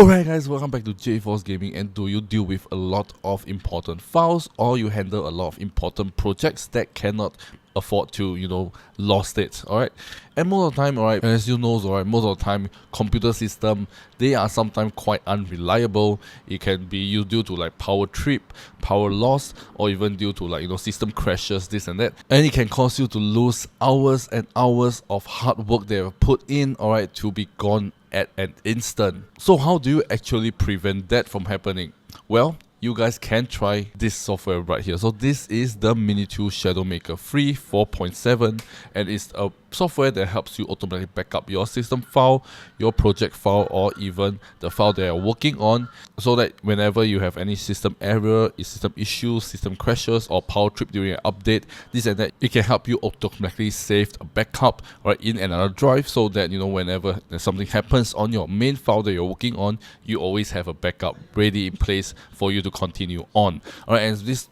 Alright guys, welcome back to JForce Gaming. And do you deal with a lot of important files, or you handle a lot of important projects that cannot afford to, lost it, alright? And most of the time, alright, as you know, alright, most of the time, computer system, they are sometimes quite unreliable. It can be due to like power trip, power loss, or even due to like, system crashes, this and that. And it can cause you to lose hours and hours of hard work they have put in, alright, to be gone at an instant. So how do you actually prevent that from happening? Well, you guys can try this software right here. So this is the MiniTool ShadowMaker free 4.7, and it's a software that helps you automatically back up your system file, your project file, or even the file that you're working on, so that whenever you have any system error, system issues, system crashes, or power trip during an update, this and that, it can help you automatically save a backup right in another drive, so that whenever something happens on your main file that you're working on, you always have a backup ready in place for you to continue on. Alright, and this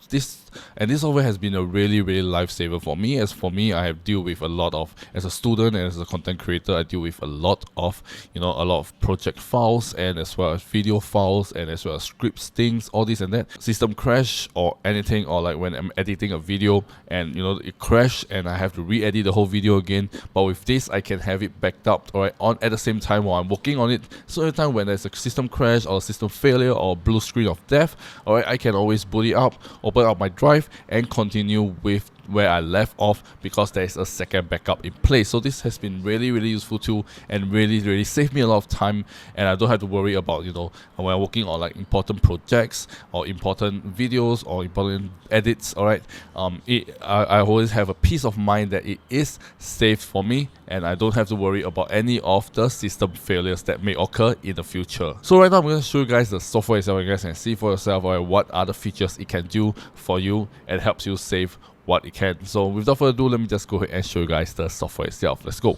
software has been a really lifesaver for me. As for me, I have dealt with a lot of, as a student and as a content creator, I deal with a lot of project files, and as well as video files, and as well as scripts, things, all this and that, system crash or anything, or like when I'm editing a video and it crashed and I have to re-edit the whole video again. But with this, I can have it backed up on at the same time while I'm working on it. So every time when there's a system crash or a system failure or blue screen of death, I can always boot it up, open up my drive, and continue with where I left off, because there is a second backup in place. So this has been really useful too, and really saved me a lot of time, and I don't have to worry about when I'm working on like important projects or important videos or important edits. Alright, I always have a peace of mind that it is safe for me, and I don't have to worry about any of the system failures that may occur in the future. So right now I'm going to show you guys the software itself. You guys can see for yourself what other features it can do for you and helps you save what it can. So without further ado, let me just go ahead and show you guys the software itself. Let's go.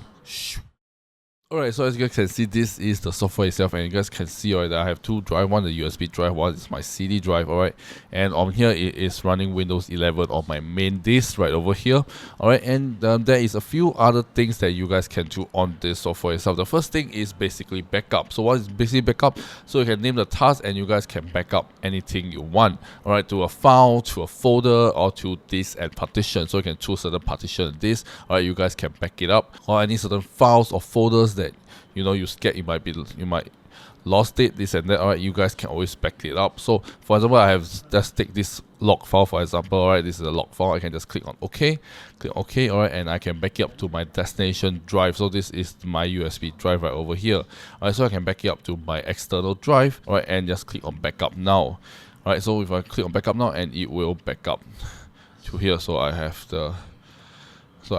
Alright, so as you guys can see, this is the software itself, and you guys can see that I have two drives. One the USB drive, one is my CD drive. Alright, and on here it is running Windows 11 on my main disk right over here. Alright, and there is a few other things that you guys can do on this software itself. The first thing is basically backup. So what is basically backup? So you can name the task and you guys can back up anything you want, alright, to a file, to a folder, or to disk and partition. So you can choose certain partition and disk. Alright, you guys can back it up, or any certain files or folders that you scared you might lost it, this and that. Alright, you guys can always back it up. So for example, I have just take this log file for example. Alright, this is a log file. I can just click on OK, alright, and I can back it up to my destination drive. So this is my USB drive right over here. Alright, so I can back it up to my external drive, alright, and just click on backup now. Alright, so if I click on backup now, and it will back up to here. So I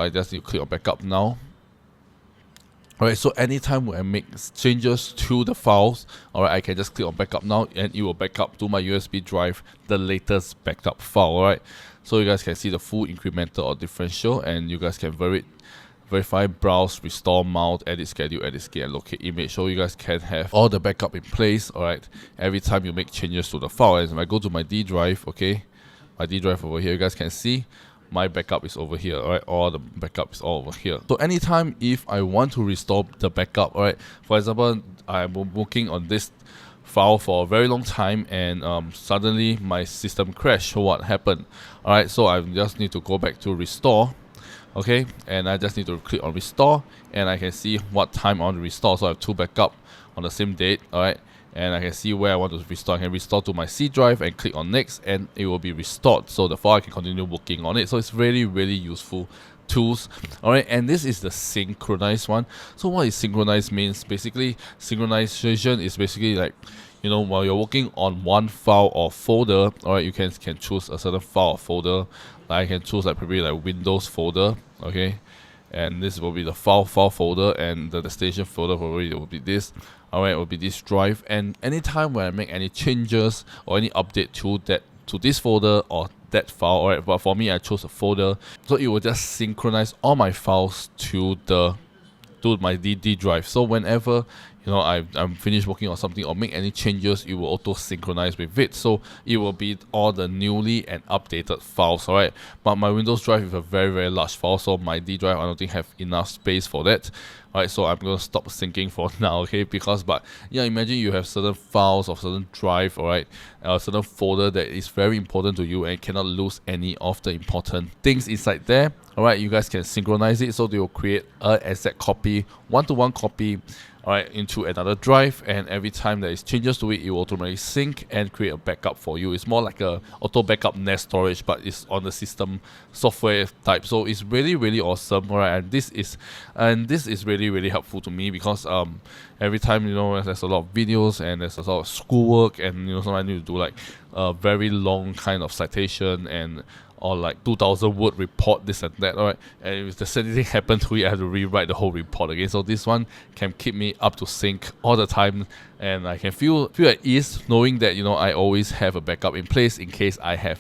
just need to click on backup now. Alright, so anytime when I make changes to the files, alright, I can just click on backup now, and it will back up to my USB drive the latest backed up file. Alright, so you guys can see the full incremental or differential, and you guys can verify, browse, restore, mount, edit schedule, and locate image. So you guys can have all the backup in place, alright, every time you make changes to the file. As I go to my D drive, okay, my D drive over here, you guys can see my backup is over here. Alright, all the backup is all over here. So anytime if I want to restore the backup, alright, for example, I'm working on this file for a very long time, and suddenly my system crashed. So what happened? Alright, so I just need to go back to restore, okay, and I just need to click on restore, and I can see what time I want to restore. So I have two backup on the same date. Alright, and I can see where I want to restore. I can restore to my C drive and click on next, and it will be restored, so the file I can continue working on it. So it's really useful tools. Alright, and this is the synchronized one. So what is synchronized means? Basically, synchronization is basically like, while you're working on one file or folder, alright, you can choose a certain file or folder. Like I can choose like probably like Windows folder, okay, and this will be the file folder, and the destination folder probably will be this. Alright, it will be this drive, and anytime when I make any changes or any update to this folder or that file, alright, but for me I chose a folder, so it will just synchronize all my files to my D drive. So whenever I'm finished working on something or make any changes, it will auto synchronize with it. So it will be all the newly and updated files, alright. But my Windows drive is a very, very large file, so my D drive, I don't think have enough space for that. Alright, so I'm gonna stop syncing for now, okay? But yeah, imagine you have certain files of certain drive, alright, a certain folder that is very important to you and cannot lose any of the important things inside there. Alright, you guys can synchronize it, so they will create an exact copy, one-to-one copy, alright, into another drive, and every time there is changes to it, it will automatically sync and create a backup for you. It's more like a auto backup NAS storage, but it's on the system software type. So it's really, really awesome, alright. And this is really, really helpful to me because every time there's a lot of videos and there's a lot of schoolwork, and sometimes I need to do like a very long kind of citation or like 2,000 word report, this and that, alright. And if there's anything happen to it, I have to rewrite the whole report again. So this one can keep me up to sync all the time, and I can feel at ease knowing that I always have a backup in place in case I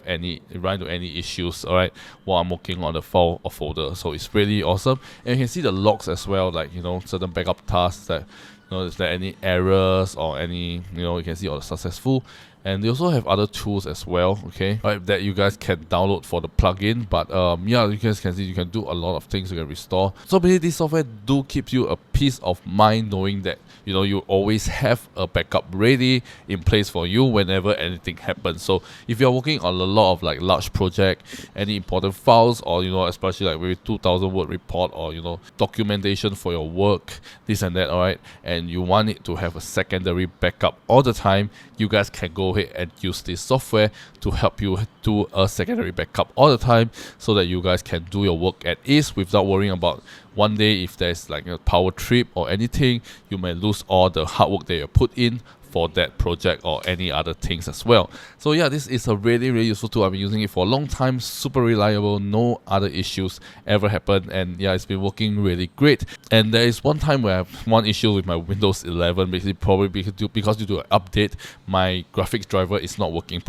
run into any issues, alright, while I'm working on the file or folder. So it's really awesome, and you can see the logs as well, like certain backup tasks that is there any errors or any you can see all the successful. And they also have other tools as well, okay, right, that you guys can download for the plugin. But yeah, you guys can see you can do a lot of things. You can restore. So basically, this software do keeps you a peace of mind knowing that you always have a backup ready in place for you whenever anything happens. So if you're working on a lot of like large project, any important files, or especially like maybe 2,000 word report, or documentation for your work, this and that, alright, and you want it to have a secondary backup all the time, you guys can go ahead and use this software to help you do a secondary backup all the time, so that you guys can do your work at ease without worrying about one day if there's like a power trip or anything, you may lose all the hard work that you put in for that project or any other things as well. So yeah, this is a really, really useful tool. I've been using it for a long time, super reliable, no other issues ever happened, and yeah, it's been working really great. And there is one time where I have one issue with my Windows 11, basically probably because due to an update, my graphics driver is not working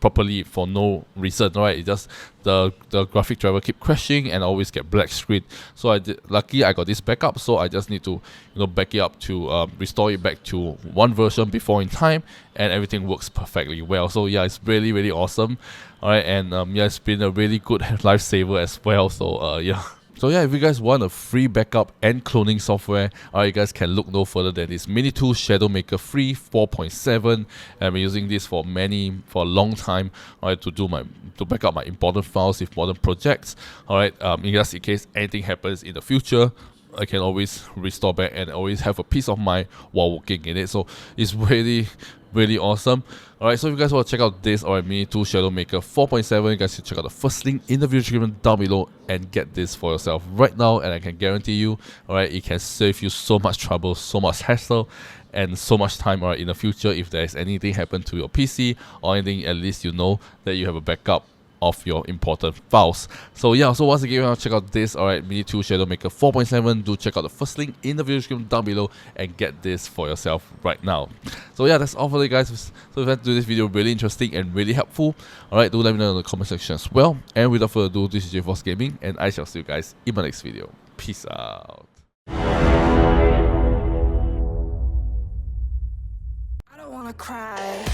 properly for no reason, right? It just the graphic driver keep crashing and always get black screen. So luckily I got this backup, so I just need to back it up to restore it back to one version before in time, and everything works perfectly well. So yeah, it's really, really awesome. Alright, and yeah, it's been a really good lifesaver as well. So yeah. So yeah, if you guys want a free backup and cloning software, you guys can look no further than this MiniTool ShadowMaker free 4.7. I've been using this for a long time, to back up my important files with important projects. Alright, in case anything happens in the future, I can always restore back and always have a peace of mind while working in it. So it's really, really awesome. Alright, so if you guys want to check out this MiniTool ShadowMaker 4.7, you guys can check out the first link in the video description down below and get this for yourself right now. And I can guarantee you, it can save you so much trouble, so much hassle, and so much time in the future. If there's anything happen to your PC or anything, at least you know that you have a backup of your important files. So yeah, so once again, you want to check out this MiniTool ShadowMaker 4.7, do check out the first link in the video description down below and get this for yourself right now. So yeah, that's all for today, guys. So if you do this video really interesting and really helpful, do let me know in the comment section as well. And without further ado, this is 𝖩 Gaming, and I shall see you guys in my next video. Peace out. I don't wanna cry.